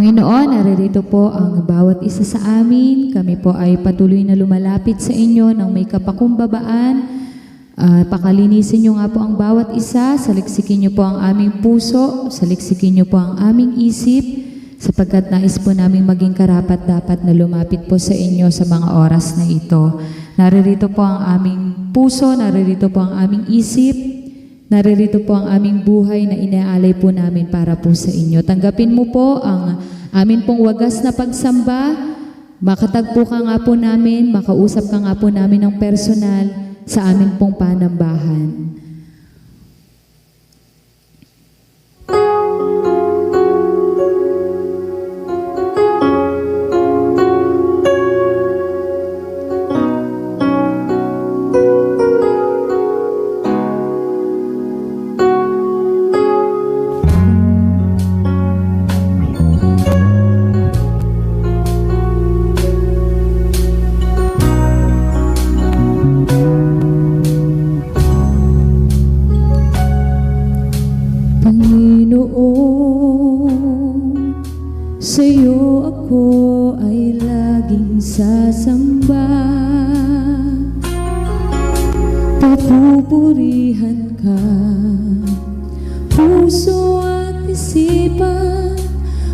Panginoon, naririto po ang bawat isa sa amin. Kami po ay patuloy na lumalapit sa inyo ng may kapakumbabaan. Pakalinisin niyo nga po ang bawat isa, saliksikin niyo po ang aming puso, saliksikin niyo po ang aming isip, sapagkat nais po namin maging karapat-dapat na lumapit po sa inyo sa mga oras na ito. Naririto po ang aming puso, naririto po ang aming isip, naririto po ang aming buhay na inaalay po namin para po sa inyo. Tanggapin mo po ang amin pong wagas na pagsamba. Makatagpo ka nga po namin, makausap ka nga po namin ng personal sa amin pong panambahan. Sa'yo ako ay laging sasamba, papupurihan ka, puso at isipan,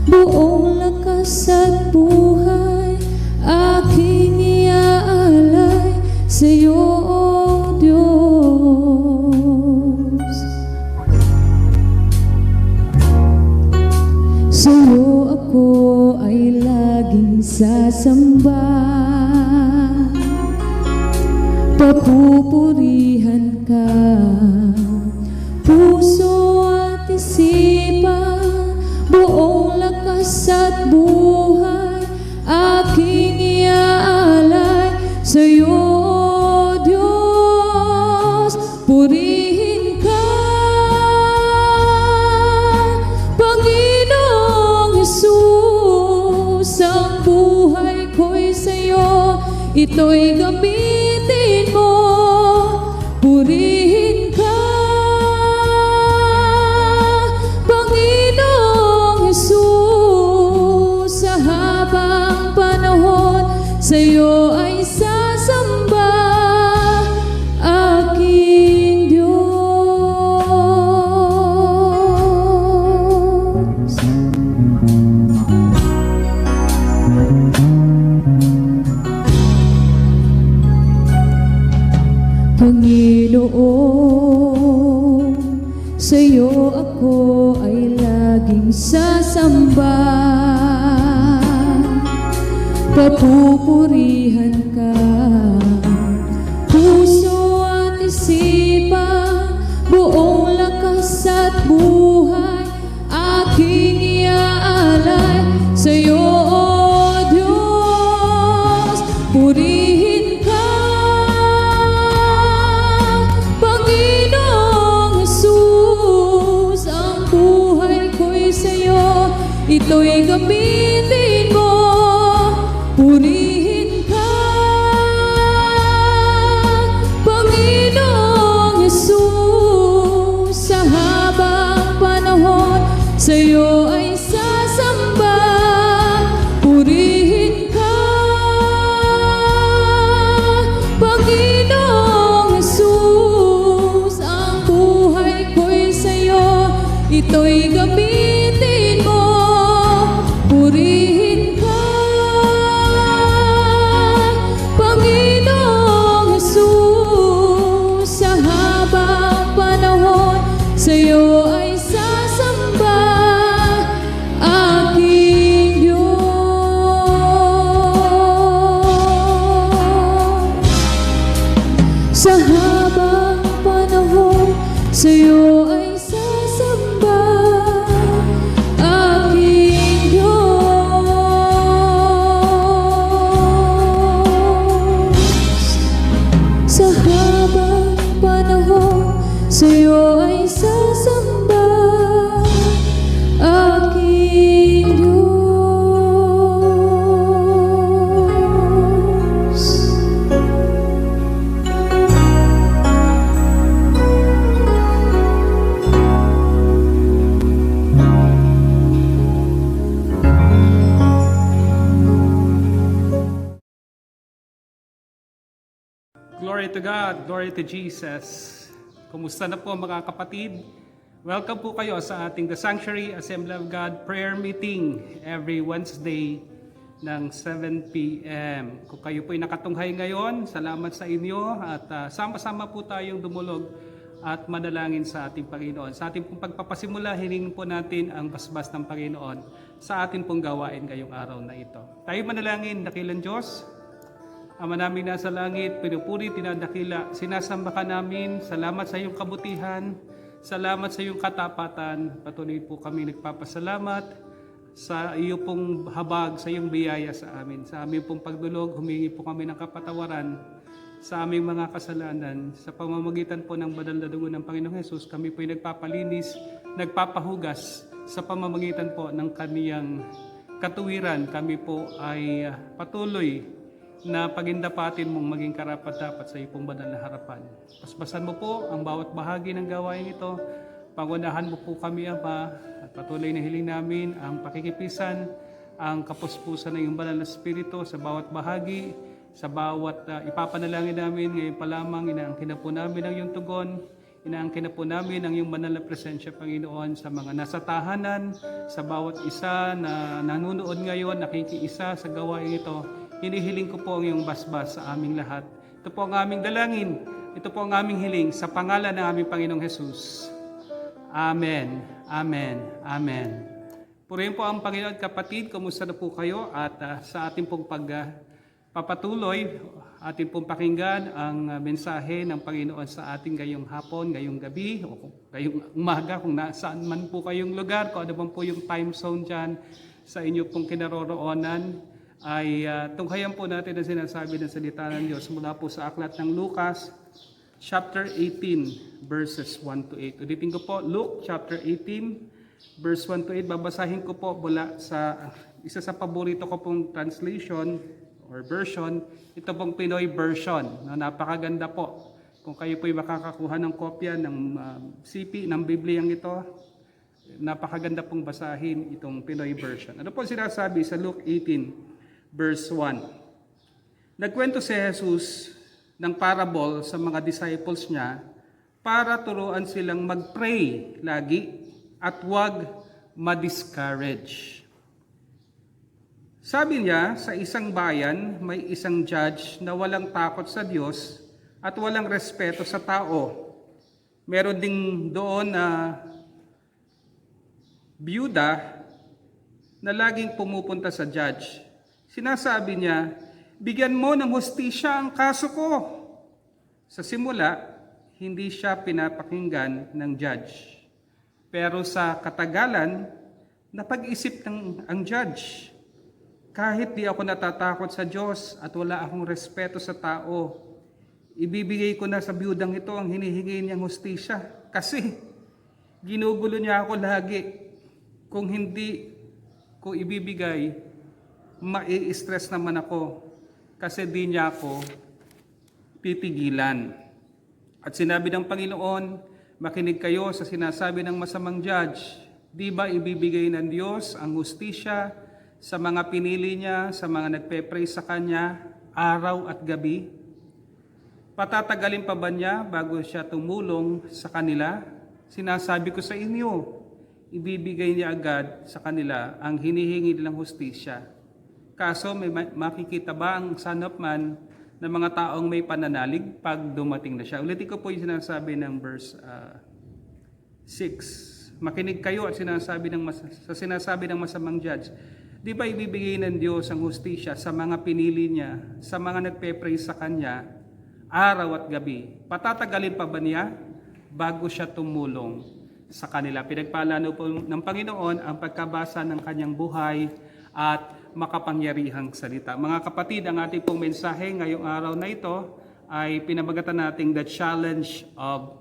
buong lakas at buhay, aking iaalay sa'yo, O Diyos. Sa'yo ako ay laging sasamba, papupurihan ka, puso at isipan, buong lakas at buhay, aking iaalay sa'yo, O Diyos. Purihin ka, Panginoong Jesus, ang buhay ko'y sa'yo, ito'y gamitin mo. Purihin ka, Panginoong Jesus, sa habang panahon sa'yo ay sasamba aking Diyos. Panginoon, sa'yo ako ay laging sasamba, papupurihan ka, puso at isipan, buong lakas at buhay, aking iaalay sa'yo, O Diyos. Purihin ka, Panginoong Jesus, ang buhay ko'y sa'yo, ito'y gamitin mo. Purihin ka, Panginoong Jesus, sa habang panahon sa'yo ay sasamba. Purihin ka, Panginoong Jesus, ang buhay ko'y sa'yo, ito'y gamitin mo. Purihin ka, Panginoong Jesus, sa habang panahon sa'yo ay sasamba aking Diyos. Sa habang panahon sa'yo ay sasamba aking Diyos. Sa habang panahon sa'yo ay sasamba aking Diyos. to God, glory to Jesus. Kumusta na po mga kapatid? Welcome po kayo sa ating The Sanctuary Assembly of God prayer meeting every Wednesday ng 7 p.m. Kung kayo po'y nakatunghay ngayon, salamat sa inyo at sama-sama po tayong dumulog at manalangin sa ating Panginoon. Sa ating pong pagpapasimula, hilingin po natin ang basbas ng Panginoon sa ating pong gawain ngayong araw na ito. Tayo manalangin, dakilang Diyos. Ama namin nasa langit, pinupuri, tinadakila, sinasamba ka namin, salamat sa iyong kabutihan, salamat sa iyong katapatan, patuloy po kami nagpapasalamat sa iyo pong habag, sa iyong biyaya sa amin. Sa aming pong pagdulog, humingi po kami ng kapatawaran sa aming mga kasalanan. Sa pamamagitan po ng banal na dugo ng Panginoong Hesus, kami po'y nagpapalinis, nagpapahugas sa pamamagitan po ng kaniyang katuwiran. Kami po ay patuloy na pagindapatin mong maging karapat-dapat sa iyong banal na harapan. Paspasan mo po ang bawat bahagi ng gawain ito. Pangunahan mo po kami, Ama, at patuloy na hiling namin ang pakikipisan, ang kapuspusan ng iyong banal na Espiritu sa bawat bahagi, sa bawat ipapanalangin namin. Ngayon pa lamang, inaangkin na po namin ang iyong tugon, inaangkin na po namin ang iyong banal na presensya, Panginoon, sa mga nasa tahanan, sa bawat isa na nanonood ngayon, nakikiisa sa gawain ito. Hinihiling ko po ang iyong basbas sa aming lahat. Ito po ang aming dalangin. Ito po ang aming hiling sa pangalan ng aming Panginoong Hesus. Amen. Amen. Amen. Purihin po ang Panginoon, kapatid. Kumusta na po kayo? At sa ating pong pagpapatuloy, ating pong pakinggan ang mensahe ng Panginoon sa ating ngayong hapon, ngayong gabi, o ngayong umaga, kung nasaan man po kayong lugar, kung ano bang po yung time zone dyan sa inyo pong kinaroroonan, ay tunghayan po natin ang sinasabi ng salita ng Diyos mula po sa aklat ng Lucas, chapter 18, verses 1 to 8. Ulitin ko po, Luke chapter 18, verse 1 to 8. Babasahin ko po mula sa isa sa paborito ko pong translation or version. Ito pong Pinoy version. Napakaganda po. Kung kayo po'y makakakuha ng kopya ng CP, ng Bibliyang ito, napakaganda pong basahin itong Pinoy version. Ano po sinasabi sa Luke 18, verse 1. Nagkwento si Jesus ng parable sa mga disciples niya para turuan silang mag-pray lagi at huwag ma-discourage. Sabi niya, sa isang bayan may isang judge na walang takot sa Diyos at walang respeto sa tao. Meron ding doon na byuda na laging pumupunta sa judge. Sinasabi niya, bigyan mo ng hustisya ang kaso ko. Sa simula, hindi siya pinapakinggan ng judge. Pero sa katagalan, napag-isip ang judge. Kahit di ako natatakot sa Diyos at wala akong respeto sa tao, ibibigay ko na sa biyudang ito ang hinihingi niyang hustisya. Kasi ginugulo niya ako lagi. Kung hindi ko ibibigay, mai-stress naman ako kasi di niya ako pipigilan. At sinabi ng Panginoon, makinig kayo sa sinasabi ng masamang judge. Di ba ibibigay ng Diyos ang hustisya sa mga pinili niya, sa mga nagpe-pray sa Kanya, araw at gabi? Patatagalin pa ba niya bago siya tumulong sa kanila? Sinasabi ko sa inyo, ibibigay niya agad sa kanila ang hinihingi nilang hustisya. Kaso may makikita ba ang Son of Man ng mga taong may pananalig pag dumating na siya? Ulitin ko po yung sinasabi ng verse 6. Makinig kayo at sinasabi ng masamang judge. Di ba ibibigay ng Diyos ang hustisya sa mga pinili niya, sa mga nagpe-pray sa Kanya, araw at gabi? Patatagalin pa ba niya bago siya tumulong sa kanila? Pinagpalano po ng Panginoon ang pagkabasa ng Kanyang buhay at makapangyarihang salita. Mga kapatid, ang ating pong mensahe ngayong araw na ito ay pinamagatan nating The Challenge of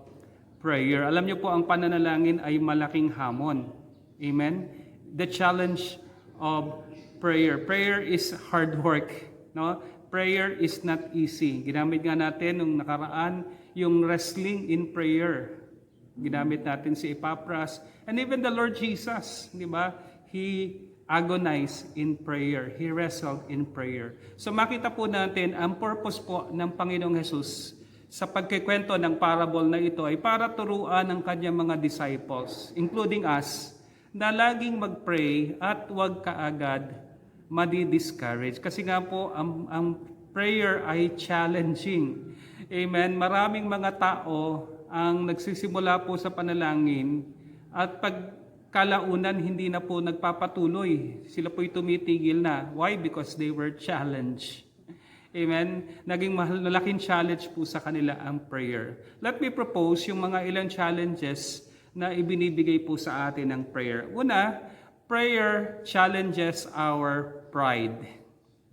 Prayer. Alam niyo po, ang pananalangin ay malaking hamon. Amen? The challenge of prayer. Prayer is hard work. No? Prayer is not easy. Ginamit nga natin nung nakaraan yung wrestling in prayer. Ginamit natin si Epaphras and even the Lord Jesus, di ba? He agonized in prayer. He wrestled in prayer. So makita po natin ang purpose po ng Panginoong Jesus sa pagkikwento ng parable na ito ay para turuan ang kanyang mga disciples, including us, na laging mag-pray at huwag kaagad madi-discourage. Kasi nga po, ang prayer ay challenging. Amen? Maraming mga tao ang nagsisimula po sa panalangin at pag kalaunan hindi na po nagpapatuloy. Sila po'y tumitigil na. Why? Because they were challenged. Amen? Naging malaking challenge po sa kanila ang prayer. Let me propose yung mga ilang challenges na ibinibigay po sa atin ng prayer. Una, prayer challenges our pride.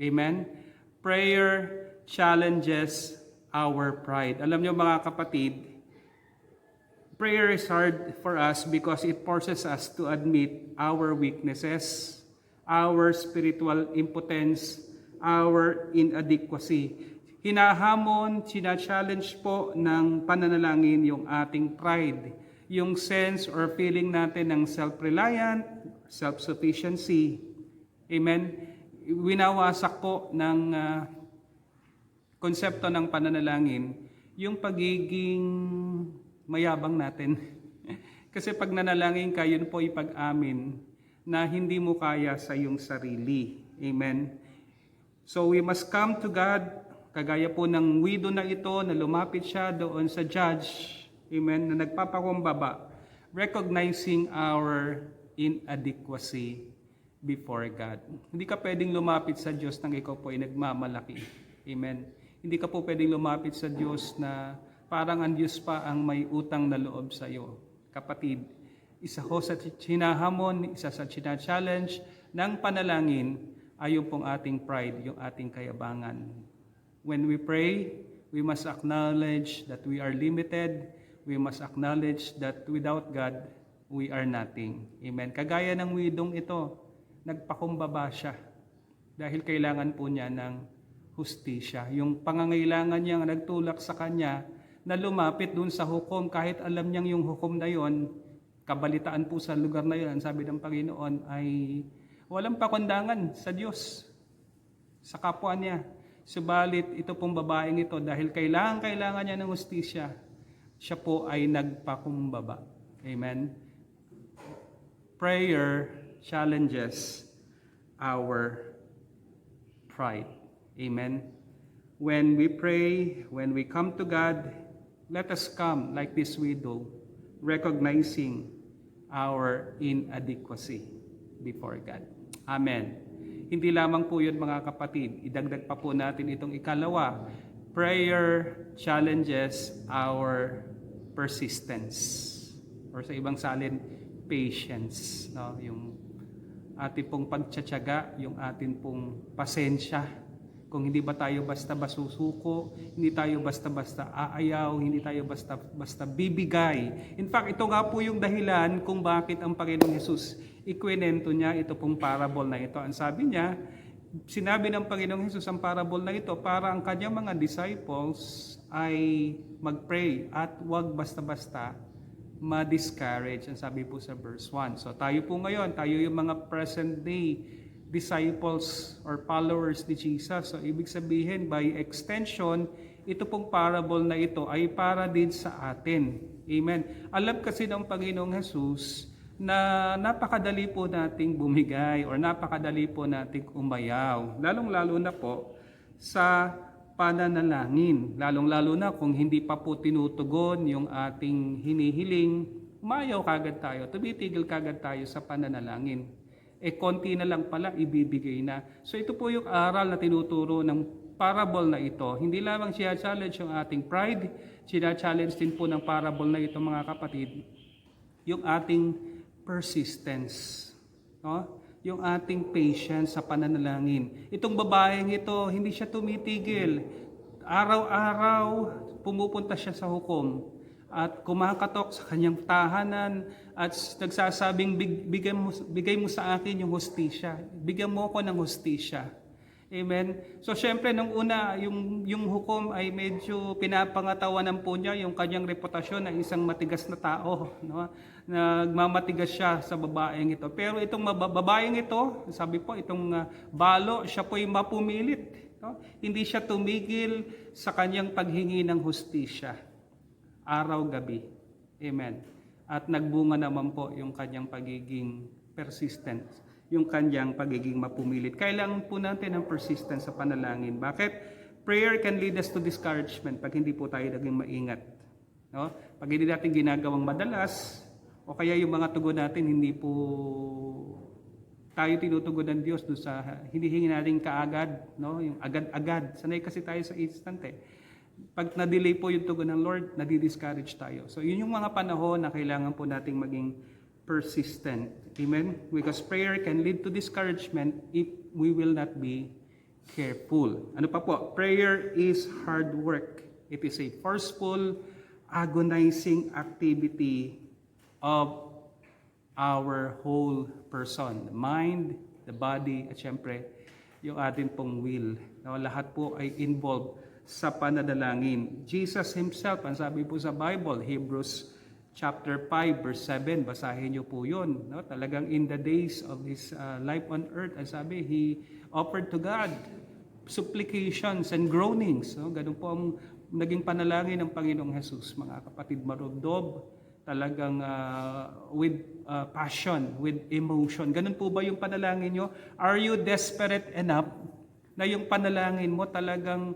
Amen? Prayer challenges our pride. Alam niyo mga kapatid, prayer is hard for us because it forces us to admit our weaknesses, our spiritual impotence, our inadequacy. Hinahamon, challenge po ng pananalangin yung ating pride, yung sense or feeling natin ng self-reliant, self-sufficiency. Amen? Winawasak po ng konsepto ng pananalangin yung pagiging mayabang natin. Kasi pag nanalangin ka, yun po ipag-amin na hindi mo kaya sa iyong sarili. Amen? So we must come to God, kagaya po ng widow na ito na lumapit siya doon sa judge, amen, na nagpapakumbaba, recognizing our inadequacy before God. Hindi ka pwedeng lumapit sa Diyos nang ikaw po ay nagmamalaki. Amen. Hindi ka po pwedeng lumapit sa Diyos na parang ang Diyos pa ang may utang na loob sa iyo. Kapatid, isa ho sa hinahamon, isa sa challenge ng panalangin ay yung pong ating pride, yung ating kayabangan. When we pray, we must acknowledge that we are limited. We must acknowledge that without God, we are nothing. Amen. Kagaya ng widong ito, nagpakumbaba siya dahil kailangan po niya ng hustisya. Yung pangangailangan niya nagtulak sa kanya na lumapit dun sa hukom kahit alam niyang yung hukom na yon, kabalitaan po sa lugar na yon, sabi ng Panginoon ay walang pakundangan sa Diyos, sa kapwa niya. Subalit ito pong babaeng ito dahil kailangan niya ng hustisya, siya po ay nagpakumbaba. Amen. Prayer challenges our pride. Amen. When we pray, when we come to God, let us come like this widow, recognizing our inadequacy before God. Amen. Hindi lamang po yun mga kapatid, idagdag pa po natin itong ikalawa. Prayer challenges our persistence. Or sa ibang salin, patience. No? Yung ating pong pagtsatsaga, yung ating pong pasensya. Kung hindi ba tayo basta-basta susuko, hindi tayo basta-basta aayaw, hindi tayo basta-basta bibigay. In fact, ito nga po yung dahilan kung bakit ang Panginoong Hesus ikwinento niya ito pong parable na ito. Ang sabi niya, sinabi ng Panginoong Hesus ang parable na ito para ang kanyang mga disciples ay mag-pray at wag basta-basta ma-discourage. Ang sabi po sa verse 1. So tayo po ngayon, tayo yung mga present day disciples or followers ni Jesus. So ibig sabihin, by extension, ito pong parable na ito ay para din sa atin. Amen. Alam kasi ng Panginoong Hesus na napakadali po nating bumigay or napakadali po nating umayaw. Lalong-lalo na po sa pananalangin. Lalong-lalo na kung hindi pa po tinutugon yung ating hinihiling, umayaw kagad tayo, tumitigil kagad tayo sa pananalangin. Konti na lang pala ibibigay na. So ito po yung aral na tinuturo ng parable na ito. Hindi lamang siya challenge yung ating pride, siya challenge din po ng parable na ito mga kapatid, yung ating persistence. No? Yung ating patience sa pananalangin. Itong babaeng ito, hindi siya tumitigil. Araw-araw, pumupunta siya sa hukom at kumakatok sa kanyang tahanan at nagsasabing bigay mo sa akin yung hustisya. Bigyan mo ako ng hustisya. Amen. So syempre nung una yung hukom ay medyo pinapangatawanan po niya yung kanyang reputasyon na isang matigas na tao, no? Nagmamatigas siya sa babaeng ito. Pero itong babaeng ito, sabi po itong balo, siya po ay mapumilit. No? Hindi siya tumigil sa kanyang paghingi ng hustisya, araw-gabi. Amen. At nagbunga naman po yung kanyang pagiging persistent, yung kanyang pagiging mapumilit. Kailangan po natin ng persistence sa panalangin. Bakit? Prayer can lead us to discouragement pag hindi po tayo naging maingat. No? Pag hindi natin ginagawang madalas, o kaya yung mga tugon natin hindi po tayo tinutugon ng Diyos doon sa hinihingi natin kaagad, no? Yung agad-agad. Sanay kasi tayo sa instant eh. Pag na-delay po yung tugon ng Lord, nadi-discourage tayo. So yun yung mga panahon na kailangan po nating maging persistent. Amen? Because prayer can lead to discouragement if we will not be careful. Ano pa po? Prayer is hard work. It is a forceful, agonizing activity of our whole person. The mind, the body, at syempre, yung atin pong will. No, lahat po ay involved sa pananalangin. Jesus Himself, ang sabi po sa Bible, Hebrews chapter 5, verse 7, basahin niyo po yun. No? Talagang in the days of His life on earth, ang sabi, He offered to God supplications and groanings. No? Ganun po ang naging panalangin ng Panginoong Jesus, mga kapatid, marubdob, talagang with passion, with emotion. Ganun po ba yung panalangin nyo? Are you desperate enough na yung panalangin mo talagang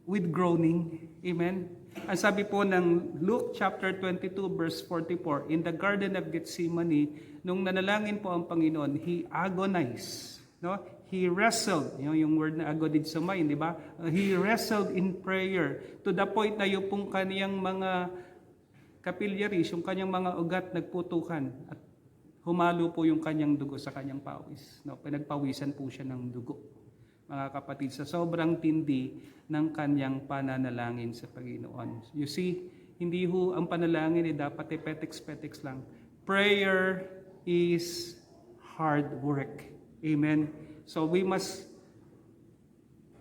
with groaning? Amen? Ang sabi po ng Luke chapter 22 verse 44, in the Garden of Gethsemane, nung nanalangin po ang Panginoon, He agonized. No? He wrestled, yung word na agonizomai, di ba? He wrestled in prayer to the point na yung pong kaniyang mga capillaries, yung kanyang mga ugat nagputukan at humalo po yung kanyang dugo sa kanyang pawis. No? Pinagpawisan po siya ng dugo. Mga kapatid, sa sobrang tindi ng kanyang pananalangin sa Panginoon. You see, hindi ho ang panalangin dapat petex-petex lang. Prayer is hard work. Amen. So we must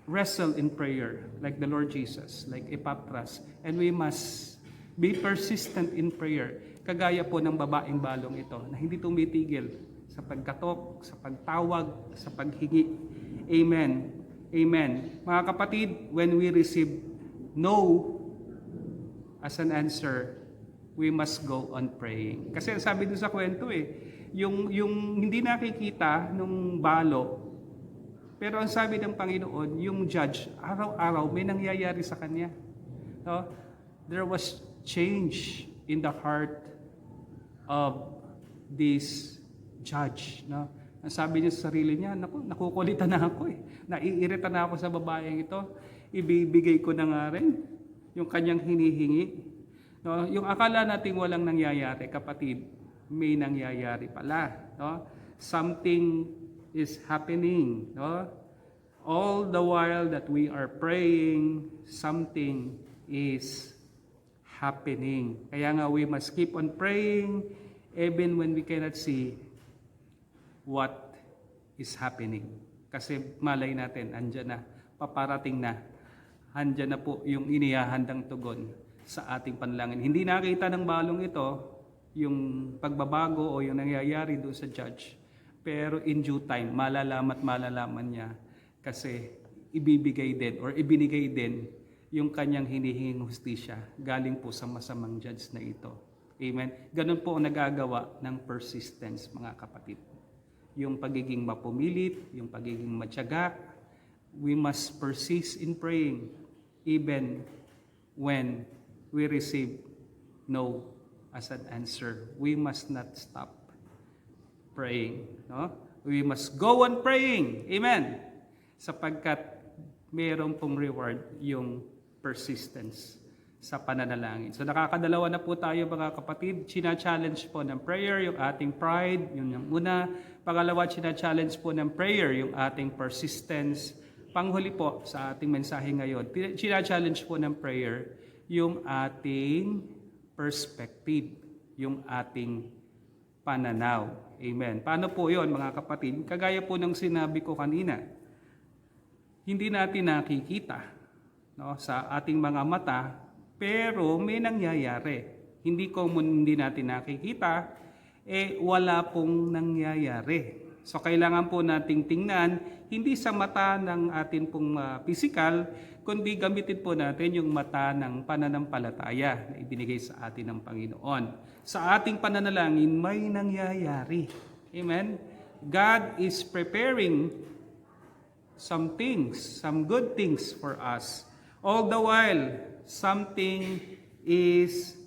wrestle in prayer like the Lord Jesus, like Epaphras, and we must be persistent in prayer. Kagaya po ng babaeng balong ito na hindi tumitigil sa pagkatok, sa pagtawag, sa paghingi. Amen. Amen. Mga kapatid, when we receive no as an answer, we must go on praying. Kasi sabi dun sa kwento yung hindi nakikita nung balo, pero ang sabi ng Panginoon, yung judge, araw-araw may nangyayari sa kanya. No? There was change in the heart of this judge. No? Ang sabi niya sa sarili niya, nakukulitan na ako naiirita na ako sa babaeng ito. Ibibigay ko na nga rin yung kanyang hinihingi. No? Yung akala nating walang nangyayari, kapatid, may nangyayari pala. No? Something is happening. No? All the while that we are praying, something is happening. Kaya nga we must keep on praying even when we cannot see what is happening. Kasi malay natin, andyan na, paparating na. Andyan na po yung inihahandang tugon sa ating panalangin. Hindi nakita ng balong ito yung pagbabago o yung nangyayari doon sa judge. Pero in due time, malalaman niya kasi ibibigay din or ibinigay din yung kanyang hinihinging hustisya galing po sa masamang judge na ito. Amen? Ganun po ang nagagawa ng persistence, mga kapatid. Yung pagiging mapumilit, yung pagiging matyaga, we must persist in praying even when we receive no as an answer. We must not stop praying. No? We must go on praying. Amen. Sapagkat mayroon pong reward yung persistence sa pananalangin. So nakakadalawa na po tayo, mga kapatid. China-challenge po ng prayer yung ating pride, yun yung una. Pangalawa, china-challenge po ng prayer yung ating persistence. Panghuli po sa ating mensahe ngayon, china-challenge po ng prayer yung ating perspective, yung ating pananaw. Amen. Paano po yun, mga kapatid? Kagaya po ng sinabi ko kanina, hindi natin nakikita sa ating mga mata, pero may nangyayari. Hindi natin nakikita, wala pong nangyayari. So kailangan po nating tingnan, hindi sa mata ng atin pong physical, kundi gamitin po natin yung mata ng pananampalataya na ibinigay sa atin ng Panginoon. Sa ating pananalangin, may nangyayari. Amen? God is preparing some things, some good things for us. All the while, something is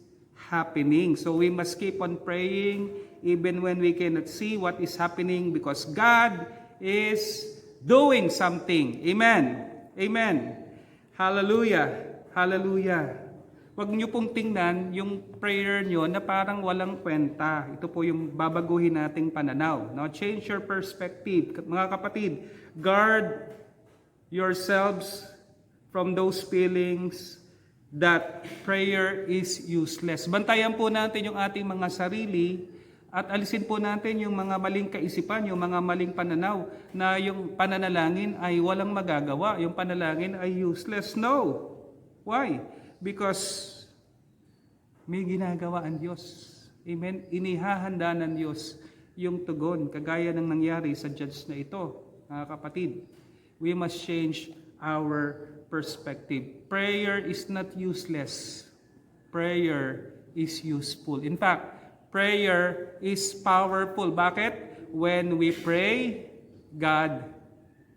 happening. So we must keep on praying even when we cannot see what is happening because God is doing something. Amen. Amen. Hallelujah. Hallelujah. Huwag niyo pong tingnan yung prayer niyo na parang walang kwenta. Ito po yung babaguhin nating pananaw. No? Change your perspective. Mga kapatid, guard yourselves from those feelings that prayer is useless. Bantayan po natin yung ating mga sarili at alisin po natin yung mga maling kaisipan, yung mga maling pananaw na yung pananalangin ay walang magagawa, yung panalangin ay useless. No. Why? Because may ginagawa ang Diyos. Amen? Inihahanda ng Diyos yung tugon, kagaya ng nangyari sa judge na ito. Mga kapatid, we must change our perspective. Prayer is not useless. Prayer is useful. In fact, prayer is powerful. Bakit? When we pray, God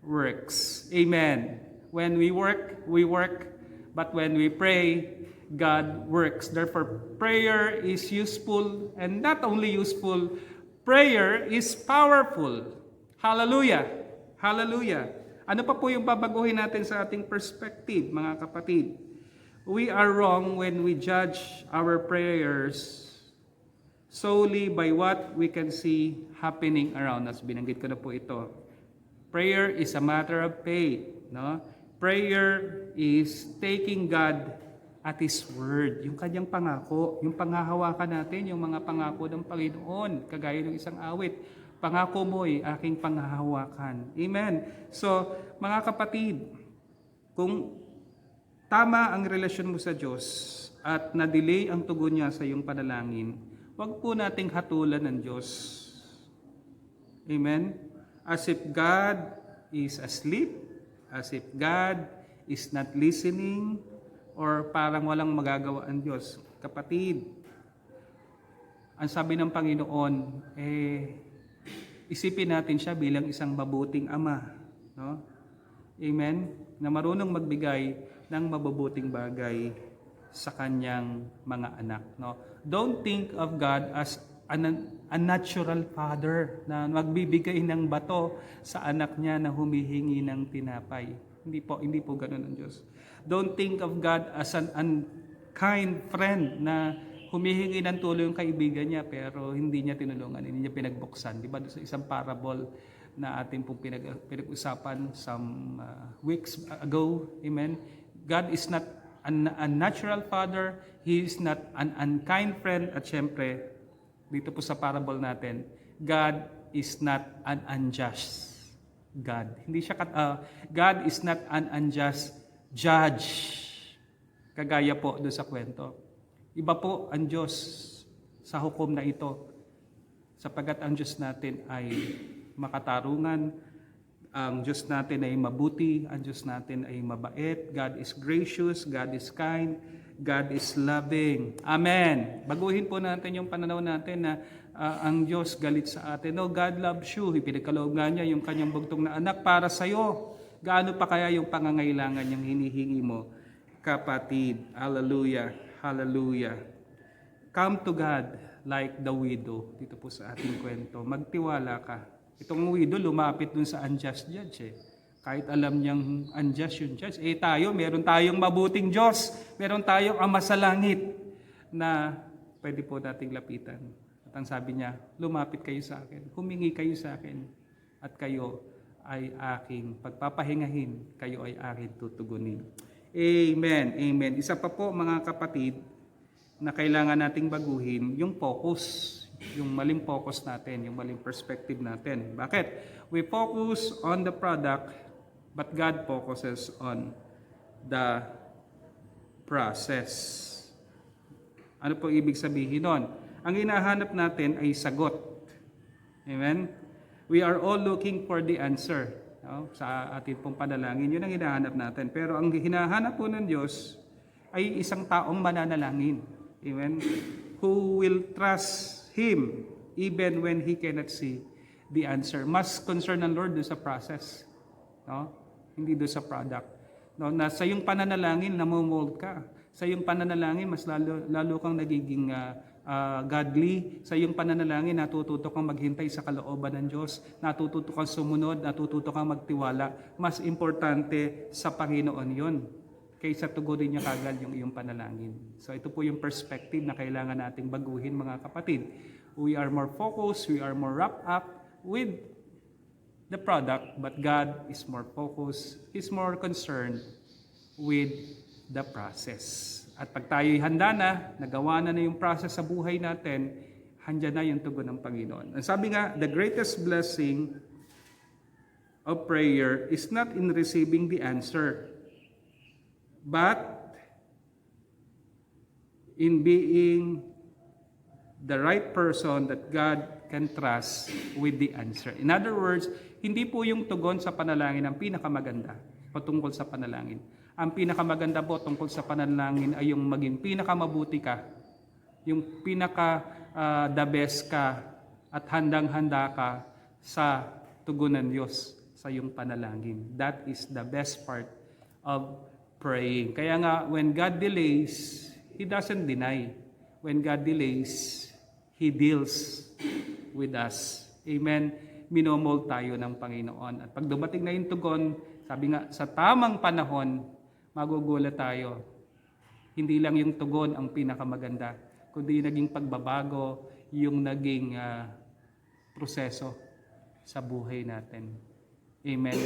works. Amen. When we work, we work. But when we pray, God works. Therefore, prayer is useful, and not only useful, prayer is powerful. Hallelujah! Hallelujah! Ano pa po yung babaguhin natin sa ating perspective, mga kapatid? We are wrong when we judge our prayers solely by what we can see happening around us. Binanggit ko na po ito. Prayer is a matter of faith. No? Prayer is taking God at His Word. Yung kanyang pangako, yung panghahawakan natin, yung mga pangako ng Panginoon, kagaya ng isang awit. Pangako mo'y aking panghahawakan. Amen. So, mga kapatid, kung tama ang relasyon mo sa Diyos at na-delay ang tugon niya sa iyong panalangin, huwag po nating hatulan ng Diyos. Amen? As if God is asleep, as if God is not listening, or parang walang magagawa ang Diyos. Kapatid, ang sabi ng Panginoon, isipin natin siya bilang isang mabuting ama. No? Amen? Na marunong magbigay ng mabubuting bagay sa kanyang mga anak. No? Don't think of God as a natural father na magbibigay ng bato sa anak niya na humihingi ng tinapay. Hindi po ganoon ang Diyos. Don't think of God as an unkind friend na humihingi ng tulong yung kaibigan niya pero hindi niya tinulungan, hindi niya pinagbuksan. Di ba sa isang parable na ating pong pinag-usapan some weeks ago, amen? God is not a natural father, He is not an unkind friend, at syempre, dito po sa parable natin, God is not an unjust God. Hindi siya God is not an unjust judge. Kagaya po doon sa kwento. Iba po ang Diyos sa hukom na ito. Sapagat ang Diyos natin ay makatarungan, ang Diyos natin ay mabuti, ang Diyos natin ay mabait, God is gracious, God is kind, God is loving. Amen. Baguhin po natin yung pananaw natin na ang Diyos galit sa atin. No, God loves you. Ipinagkaloob nga niya yung kanyang bugtong na anak para sa iyo. Gaano pa kaya yung pangangailangan niyang hinihingi mo, kapatid? Hallelujah. Hallelujah. Come to God like the widow. Dito po sa ating kwento. Magtiwala ka. Itong widow lumapit dun sa unjust judge. Kahit alam niyang unjust yung judge. Tayo, meron tayong mabuting Diyos. Meron tayong Ama sa langit na pwede po nating lapitan. At ang sabi niya, lumapit kayo sa akin. Humingi kayo sa akin. At kayo ay aking pagpapahingahin. Kayo ay aking tutugunin. Amen. Amen. Isa pa po mga kapatid na kailangan nating baguhin, yung focus. Yung maling focus natin, yung maling perspective natin. Bakit? We focus on the product, but God focuses on the process. Ano po ibig sabihin nun? Ang hinahanap natin ay sagot. Amen? We are all looking for the answer, no? Sa ating pong panalangin. Yun ang hinahanap natin. Pero ang hinahanap po ng Diyos ay isang taong mananalangin. Amen? Who will trust Him even when he cannot see the answer. Mas concern ng Lord doon sa process. No? Hindi doon sa product. No? Na sa iyong pananalangin, namomold ka. Sa iyong pananalangin, mas lalo kang nagiging godly. Sa iyong pananalangin, natututo kang maghintay sa kalooban ng Diyos. Natututo kang sumunod, natututo kang magtiwala. Mas importante sa Panginoon yon kaysa tugunin niya kagad yung iyong panalangin. So ito po yung perspective na kailangan nating baguhin, mga kapatid. We are more focused, we are more wrapped up with the product, but God is more focused, He's more concerned with the process. At pag tayo'y handa na, nagawa na yung process sa buhay natin, handyan na yung tugon ng Panginoon. Ang sabi nga, the greatest blessing of prayer is not in receiving the answer, but in being the right person that God can trust with the answer. In other words, hindi po yung tugon sa panalangin ang pinakamaganda patungkol sa panalangin. Ang pinakamaganda po tungkol sa panalangin ay yung maging pinakamabuti ka, yung the best ka, at handang-handa ka sa tugunan Diyos sa iyong panalangin. That is the best part of praying. Kaya nga, when God delays, He doesn't deny. When God delays, He deals with us. Amen? Minomold tayo ng Panginoon. At pag dumating na yung tugon, sabi nga, sa tamang panahon, magugulat tayo. Hindi lang yung tugon ang pinakamaganda, kundi yung naging pagbabago, yung naging proseso sa buhay natin. Amen.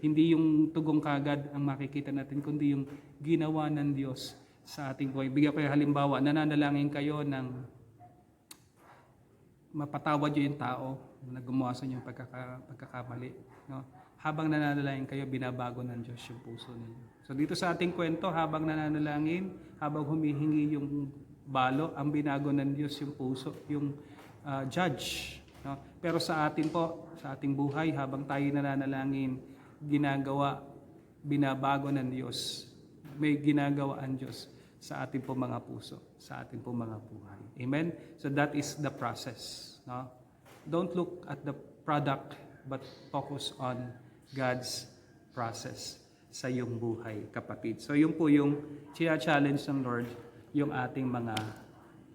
Hindi yung tugong kagad ang makikita natin, kundi yung ginawa ng Diyos sa ating buhay. Bigyan ko yung halimbawa, nananalangin kayo ng mapatawad yung tao na gumawa sa inyong pagkakamali. No? Habang nananalangin kayo, binabago ng Diyos yung puso ninyo. So dito sa ating kwento, habang nananalangin, habang humihingi yung balo, ang binago ng Diyos yung puso, yung judge. No? Pero sa atin po, sa ating buhay, habang tayo nananalangin, binabago ng Diyos. May ginagawa ang Diyos sa ating po mga puso, sa ating po mga buhay. Amen? So that is the process. No? Don't look at the product, but focus on God's process sa iyong buhay, kapatid. So yun po yung challenge ng Lord, yung ating mga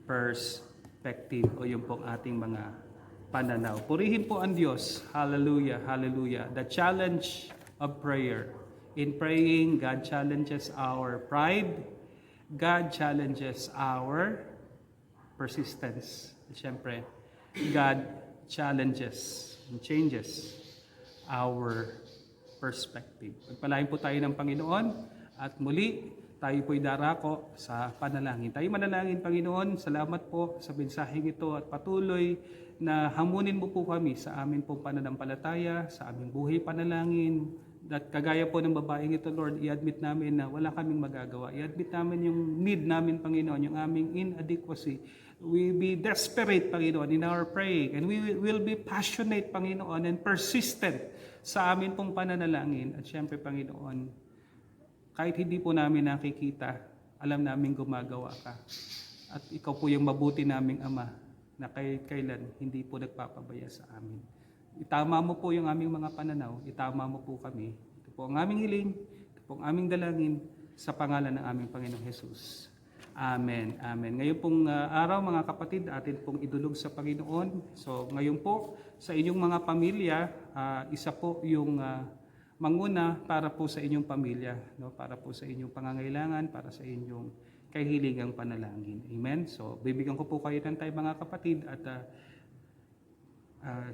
perspective o yung pong ating mga pananaw. Purihin po ang Diyos. Hallelujah, hallelujah. The challenge of prayer. In praying, God challenges our pride. God challenges our persistence. At syempre, God challenges and changes our perspective. Pagpalain po tayo ng Panginoon at muli tayo po'y darako sa panalangin. Tayo manalangin, Panginoon, salamat po sa mensaheng ito at patuloy na hamunin mo po kami sa amin pong pananampalataya, sa aming buhay panalangin. At kagaya po ng babaeng ito, Lord, i-admit namin na wala kaming magagawa. I-admit namin yung need namin, Panginoon, yung aming inadequacy. We be desperate, Panginoon, in our praying. And we will be passionate, Panginoon, and persistent sa amin pong pananalangin. At syempre, Panginoon, kahit hindi po namin nakikita, alam namin gumagawa ka. At ikaw po yung mabuti naming Ama na kailan hindi po nagpapabaya sa amin. Itama mo po yung aming mga pananaw, itama mo po kami. Ito po ang aming hiling, ito po ang aming dalangin sa pangalan ng aming Panginoong Jesus. Amen. Amen. Ngayon pong araw, mga kapatid, atin pong idulog sa Panginoon. So ngayon po, sa inyong mga pamilya, isa po yung manguna para po sa inyong pamilya, no? Para po sa inyong pangangailangan, para sa inyong kahiligang panalangin. Amen? So bibigyan ko po kayo ng time, mga kapatid, at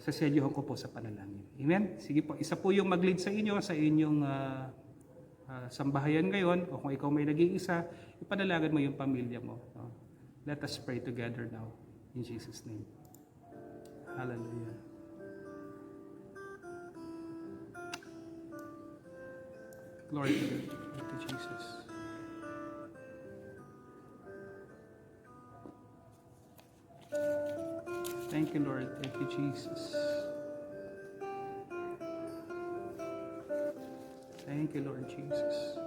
sasedyohan ko po sa panalangin. Amen? Sige po, isa po yung mag-lead sa inyo, sa inyong sambahayan ngayon, o kung ikaw may nag-iisa, ipanalangin mo yung pamilya mo. No? Let us pray together now, in Jesus' name. Hallelujah. Glory to Jesus. Thank you, Lord. Thank you, Jesus. Thank you, Lord Jesus.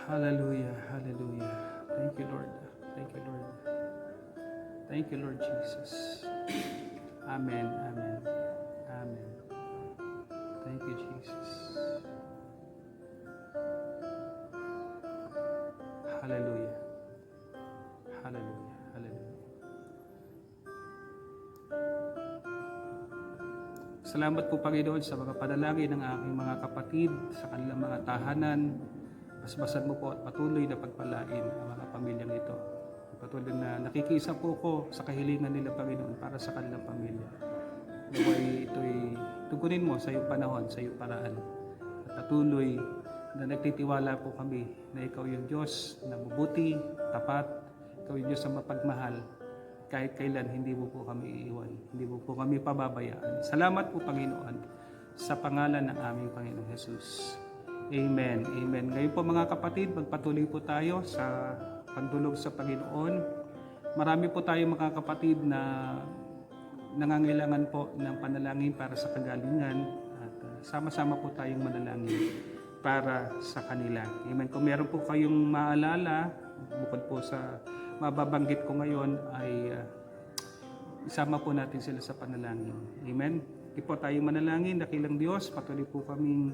Hallelujah, hallelujah. Thank you, Lord. Thank you, Lord. Thank you, Lord Jesus. Amen, amen, amen. Thank you, Jesus. Hallelujah. Hallelujah, hallelujah. Salamat po, Panginoon, sa mga panalangin ng aking mga kapatid sa kanilang mga tahanan. Basbasan mo po at patuloy na pagpalain ang mga pamilyang ito. Patuloy na nakikiisa po ko sa kahilingan nila, Panginoon, para sa kanilang pamilya. Naway ito'y tugunin mo sa iyong panahon, sa iyong paraan. At patuloy na nagtitiwala po kami na ikaw yung Diyos na mabuti, tapat, ikaw yung Diyos na mapagmahal. Kahit kailan, hindi mo po kami iiwan, hindi mo po kami pababayaan. Salamat po, Panginoon, sa pangalan ng aming Panginoong Jesus. Amen. Amen. Ngayon po, mga kapatid, magpatuloy po tayo sa pagdulog sa Panginoon. Marami po tayo, mga kapatid, na nangangailangan po ng panalangin para sa kagalingan at sama-sama po tayong manalangin para sa kanila. Amen. Kung meron po kayong maalala, bukod po sa mababanggit ko ngayon, ay isama po natin sila sa panalangin. Amen. Hindi po tayong manalangin, dakilang Diyos, patuloy po kaming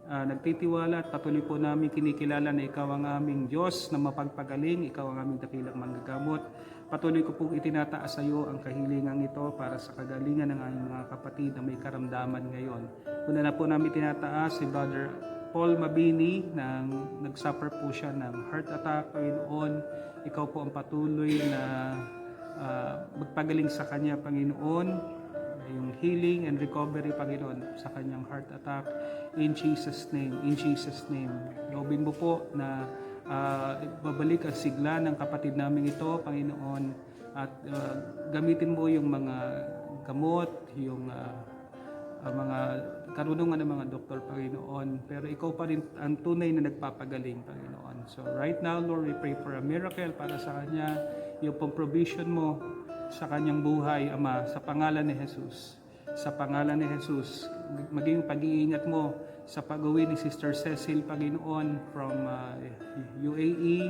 nagtitiwala at patuloy po namin kinikilala na ikaw ang aming Diyos na mapagpagaling, ikaw ang aming dakilang manggagamot. Patuloy ko pong itinataas sa iyo ang kahilingan ito para sa kagalingan ng aming mga kapatid na may karamdaman ngayon. Una na po namin tinataas si Brother Paul Mabini na nagsuffer po siya ng heart attack. Panginoon, ikaw po ang patuloy na magpagaling sa kanya, Panginoon. Yung healing and recovery, Panginoon, sa kanyang heart attack. In Jesus' name, in Jesus' name. Loobin mo po na babalik ang sigla ng kapatid namin ito, Panginoon, at gamitin mo yung mga gamot, yung mga karunungan ng mga doktor, Panginoon. Pero ikaw pa rin ang tunay na nagpapagaling, Panginoon. So right now, Lord, we pray for a miracle para sa kanya, yung pong provision mo sa kanyang buhay, Ama, sa pangalan ni Jesus. Sa pangalan ni Jesus, maging pag-iingat mo sa pag-uwi ni Sister Cecil, Panginoon, from UAE.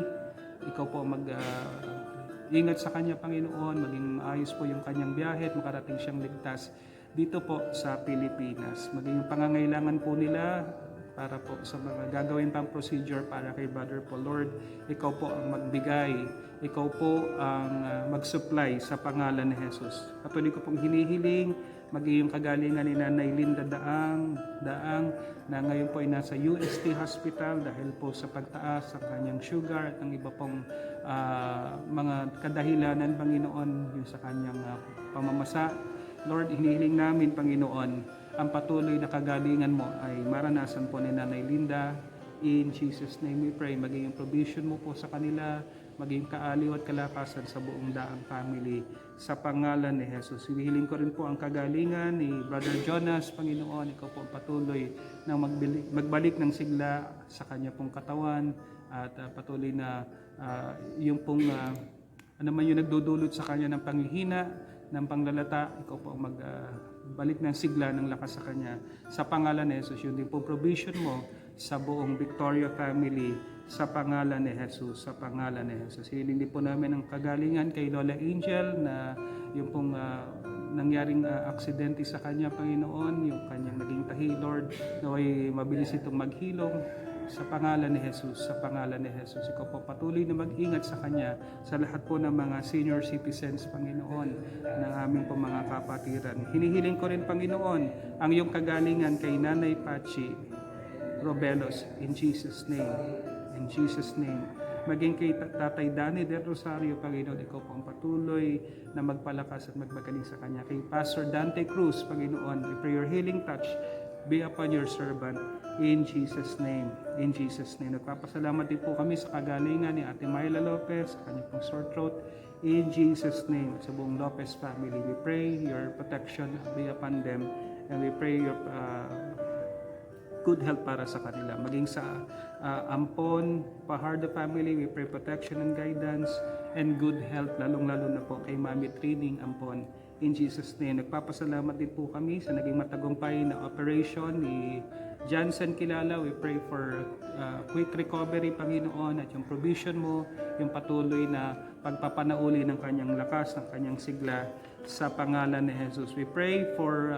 Ikaw po mag-ingat sa kanya, Panginoon, maging ayos po yung kanyang biyahe at makarating siyang ligtas dito po sa Pilipinas. Maging yung pangangailangan po nila para po sa mga gagawin pang procedure para kay Brother Paul. Lord, ikaw po ang magbigay, ikaw po ang mag-supply sa pangalan ni Jesus. Patuloy ko pong hinihiling, maging yung kagalingan ni Nanay Linda Daang na ngayon po ay nasa UST Hospital dahil po sa pagtaas sa kanyang sugar at ang iba pong mga kadahilanan, Panginoon, yung sa kanyang pamamasa. Lord, hinihiling namin, Panginoon, ang patuloy na kagalingan mo ay maranasan po ni Nanay Linda. In Jesus' name we pray, maging provision mo po sa kanila, maging kaaliw at kalakasan sa buong Daang family. Sa pangalan ni Jesus, hinihiling ko rin po ang kagalingan ni Brother Jonas, Panginoon. Ikaw po ang patuloy na magbalik ng sigla sa kanya pong katawan at patuloy na yung pong ano man yung nagdudulot sa kanya ng panghihina, ng panglalata, ikaw po ang magbalik ng sigla ng lakas sa kanya. Sa pangalan ni Jesus, yun din po provision mo sa buong Victoria family, sa pangalan ni Jesus, sa pangalan ni Jesus. Hiling din po namin ang kagalingan kay Lola Angel na yung pong nangyaring aksidente sa kanya, Panginoon, yung kanyang naging tahi, Lord, naway mabilis itong maghilom. Sa pangalan ni Jesus, sa pangalan ni Jesus, ikaw po patuloy na mag-ingat sa kanya, sa lahat po ng mga senior citizens, Panginoon, ng aming po mga kapatiran. Hinihiling ko rin, Panginoon, ang iyong kagalingan kay Nanay Pachi Robelos, in Jesus' name, in Jesus' name. Maging kay Tatay Danny Del Rosario, Panginoon, ikaw po ang patuloy na magpalakas at magmagaling sa kanya. Kay Pastor Dante Cruz, Panginoon, we pray your healing touch be upon your servant. In Jesus' name. In Jesus' name. Nagpapasalamat din po kami sa kagalingan ni Ate Myla Lopez, sa kanyang pong sore throat. In Jesus' name. At sa buong Lopez family, we pray your protection be upon them. And we pray your good health para sa kanila. Maging sa Ampon, Pahardo family, we pray protection and guidance and good health, lalong-lalo na po kay Mami Trining Ampon. In Jesus' name. Nagpapasalamat din po kami sa naging matagumpay na operation ni Johnson Kilala, we pray for quick recovery, Panginoon, at yung provision mo, yung patuloy na pagpapanauli ng kanyang lakas, ng kanyang sigla, sa pangalan ni Jesus. We pray for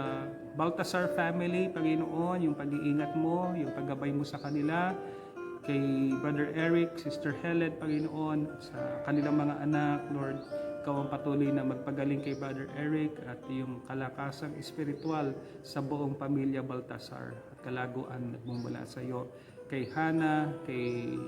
Baltasar family, Panginoon, yung pag-iingat mo, yung paggabay mo sa kanila, kay Brother Eric, Sister Helen, Panginoon, sa kanilang mga anak, Lord, ikaw ang patuloy na magpagaling kay Brother Eric at yung kalakasang espiritual sa buong pamilya Baltasar at kalaguan nagmumula sa iyo. Kay Hannah, kay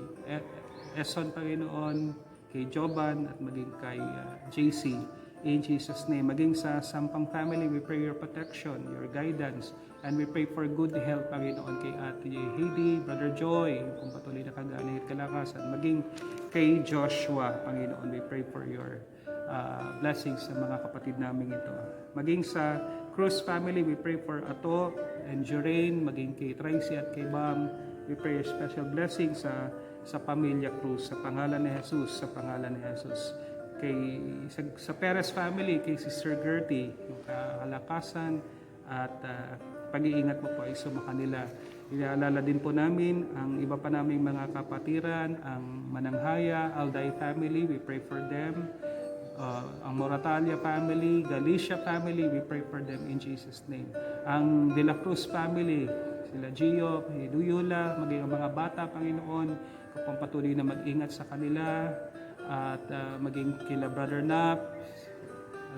Eson, Panginoon, kay Joban at maging kay JC. In Jesus' name, maging sa Sampang family, we pray your protection, your guidance, and we pray for good health, Panginoon, kay Ate Heidi, Brother Joy, kung patuloy na kagaling at kalakasan, maging kay Joshua, Panginoon, we pray for your blessings sa mga kapatid namin ito. Maging sa Cruz family, we pray for Ato and Jorain, maging kay Tracy at kay Bam, we pray your special blessings sa pamilya Cruz, sa pangalan ni Jesus, sa pangalan ni Jesus. Sa Perez family, kay Sister Gertie, yung kalakasan at pag-iingat mo po ay sumakanila. Inaalala din po namin ang iba pa naming mga kapatiran, ang Mananghaya, Alday family, we pray for them. Ang Moratalia family, Galicia family, we pray for them in Jesus' name. Ang De La Cruz family, sila Gio, Duyula, maging ang mga bata, Panginoon, kapag patuloy na mag-ingat sa kanila, at maging kila Brother Nap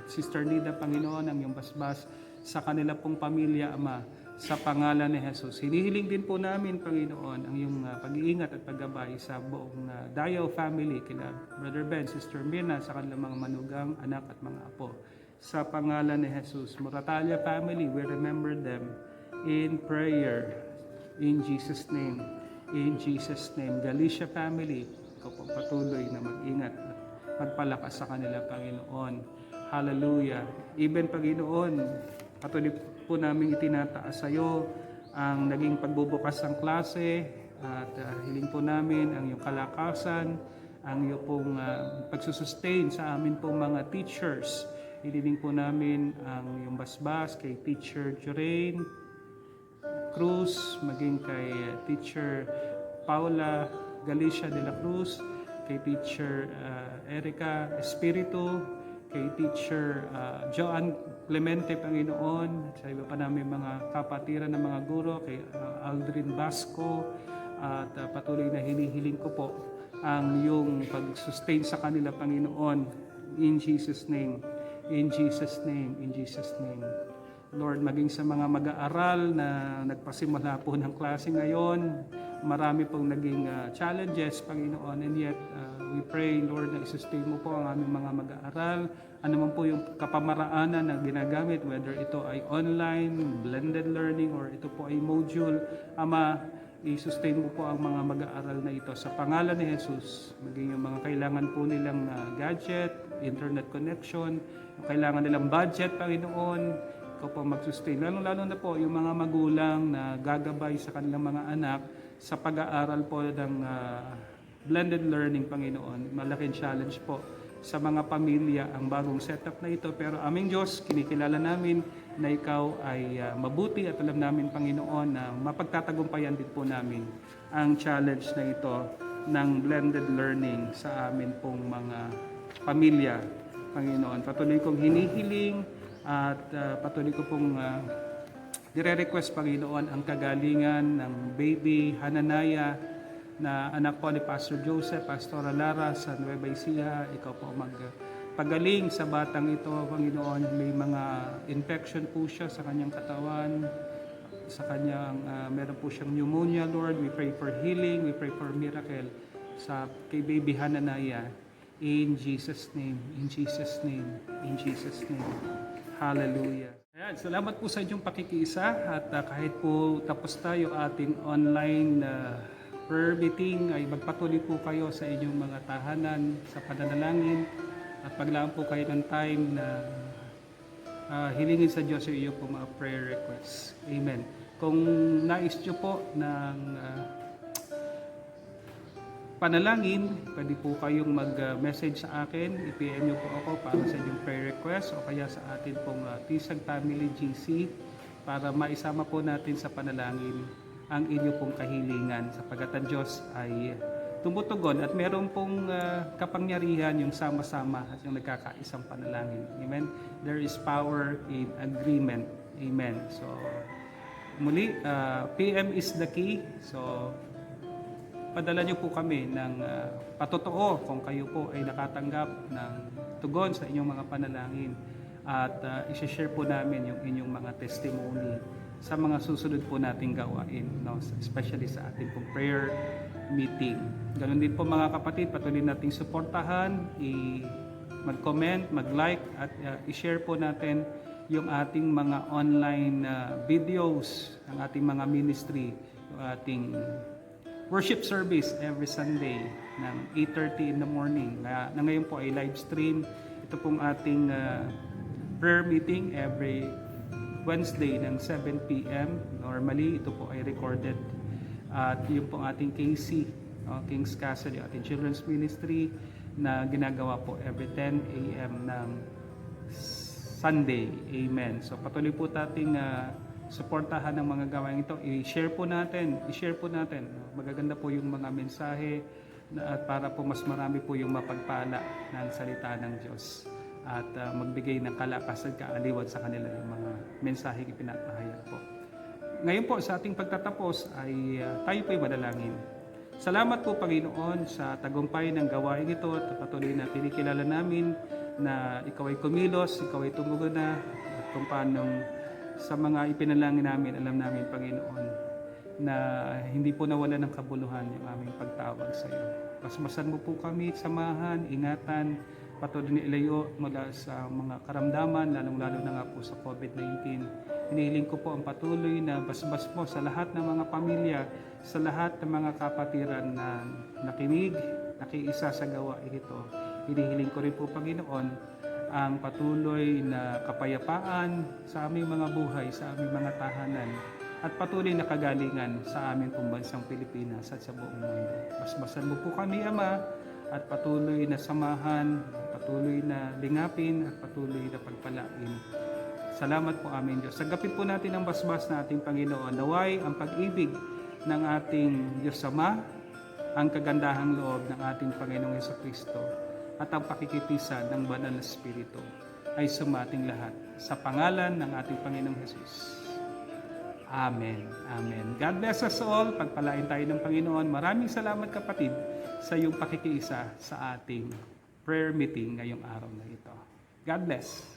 at Sister Nida, Panginoon, ang iyong basbas sa kanila pong pamilya, Ama, sa pangalan ni Jesus. Hinihiling din po namin, Panginoon, ang iyong pag-iingat at paggabay sa buong Dayaw family, kila Brother Ben, Sister Mirna, sa kanilang mga manugang, anak at mga apo. Sa pangalan ni Jesus. Moratalia family, we remember them in prayer. In Jesus' name. In Jesus' name. Galicia family, ikaw patuloy na mag-ingat at magpalakas sa kanila, Panginoon. Hallelujah. Even, Panginoon, patuloy po namin itinataas sa iyo ang naging pagbubukas ng klase at hiling po namin ang iyong kalakasan, ang iyong pong pagsusustain sa amin pong mga teachers. Hiling po namin ang iyong basbas kay Teacher Jorain Cruz, maging kay Teacher Paula Galicia de la Cruz, kay Teacher Erica Espiritu, kay Teacher Joan Clemente, Panginoon, sa iba pa namin mga kapatiran ng mga guro, kay Aldrin Basco, at patuloy na hinihiling ko po ang iyong pag-sustain sa kanila, Panginoon, in Jesus' name, in Jesus' name, in Jesus' name. Lord, maging sa mga mag-aaral na nagpasimula po ng klase ngayon, marami pong naging challenges, Panginoon, and yet we pray, Lord, na i-sustain mo po ang aming mga mag-aaral. Ano man po yung kapamaraanan na ginagamit, whether ito ay online, blended learning, or ito po ay module, Ama, i-sustain mo po ang mga mag-aaral na ito sa pangalan ni Jesus. Maging yung mga kailangan po nilang gadget, internet connection, yung kailangan nilang budget, Panginoon, ikaw po mag-sustain. Lalo na po yung mga magulang na gagabay sa kanilang mga anak sa pag-aaral po ng blended learning, Panginoon. Malaking challenge po sa mga pamilya ang bagong setup na ito. Pero aming Diyos, kinikilala namin na ikaw ay mabuti at alam namin, Panginoon, na mapagtatagumpayan din po namin ang challenge na ito ng blended learning sa amin pong mga pamilya, Panginoon. Patuloy kong hinihiling at patuloy ko pong dire-request, Panginoon, ang kagalingan ng baby Hananaya na anak po ni Pastor Joseph, Pastora Lara sa Nueva Ecija. Ikaw po magpagaling sa batang ito, Panginoon. May mga infection po siya sa kanyang katawan, sa kanyang meron po siyang pneumonia, Lord. We pray for healing, we pray for miracle kay baby Hananaya. In Jesus' name, in Jesus' name, in Jesus' name. Hallelujah. Ayan, salamat po sa inyong pakikiisa at kahit po tapos tayo ating online prayer meeting, ay magpatuloy po kayo sa inyong mga tahanan sa pananalangin at paglaan po kayo ng time na hilingin sa Diyos yung iyong mga prayer requests. Amen. Kung nais nyo po ng panalangin, pwede po kayong mag-message sa akin. I-PM nyo po ako para sa inyong prayer request o kaya sa atin pong Tisag Family GC para maisama po natin sa panalangin ang inyo pong kahilingan sapagkat ang Diyos ay tumutugon at meron pong kapangyarihan yung sama-sama at yung nagkakaisang panalangin. Amen? There is power in agreement. Amen. So, muli, PM is the key. So, padala niyo po kami ng patotoo kung kayo po ay nakatanggap ng tugon sa inyong mga panalangin. At isi-share po namin yung inyong mga testimony sa mga susunod po nating gawain, no? Especially sa ating pong prayer meeting. Ganon din po mga kapatid, patuloy nating suportahan, mag-comment, mag-like at i-share po natin yung ating mga online videos, ang ating mga ministry, yung ating worship service every Sunday ng 8:30 in the morning. Na ngayon po ay live stream. Ito pong ating prayer meeting every Wednesday ng 7 p.m. Normally, ito po ay recorded. At yung pong ating KC, King's Castle, yung ating children's ministry na ginagawa po every 10 a.m. ng Sunday. Amen. So patuloy po nating suportahan ng mga gawain ito. I-share po natin. Magaganda po yung mga mensahe at para po mas marami po yung mapagpala ng salita ng Diyos at magbigay ng kalakasan, kaaliwan sa kanila yung mga mensaheng ipinapahayag po. Ngayon po sa ating pagtatapos ay tayo po'y manalangin. Salamat po Panginoon sa tagumpay ng gawain ito at patuloy na kinikilala namin na ikaw ay kumilos, ikaw ay tumugon na at kung paano sa mga ipinalangin namin, alam namin Panginoon na hindi po nawala ng kabuluhan yung aming pagtawag sa iyo. Pasmasan mo po kami, samahan, ingatan, patuloy na ilayo mula sa mga karamdaman, lalong-lalo na nga po sa COVID-19. Hinihiling ko po ang patuloy na basbas mo sa lahat ng mga pamilya, sa lahat ng mga kapatiran na nakinig, nakiisa sa gawain ito. Hinihiling ko rin po Panginoon ang patuloy na kapayapaan sa aming mga buhay, sa aming mga tahanan, at patuloy na kagalingan sa aming pambansang Pilipinas at sa buong mundo. Basbasan mo po kami, Ama, at patuloy na samahan, patuloy na lingapin, at patuloy na pagpalain. Salamat po amin Diyos. Sagapin po natin ang basbas na ating Panginoon. Naway ang pag-ibig ng ating Diyos Ama, ang kagandahang loob ng ating Panginoong Jesucristo, at ang pakikitisan ng Banal na Espiritu ay sumating lahat. Sa pangalan ng ating Panginoong Jesus. Amen. Amen. God bless us all. Pagpalain tayo ng Panginoon. Maraming salamat kapatid sa iyong pakikiisa sa ating prayer meeting ngayong araw na ito. God bless.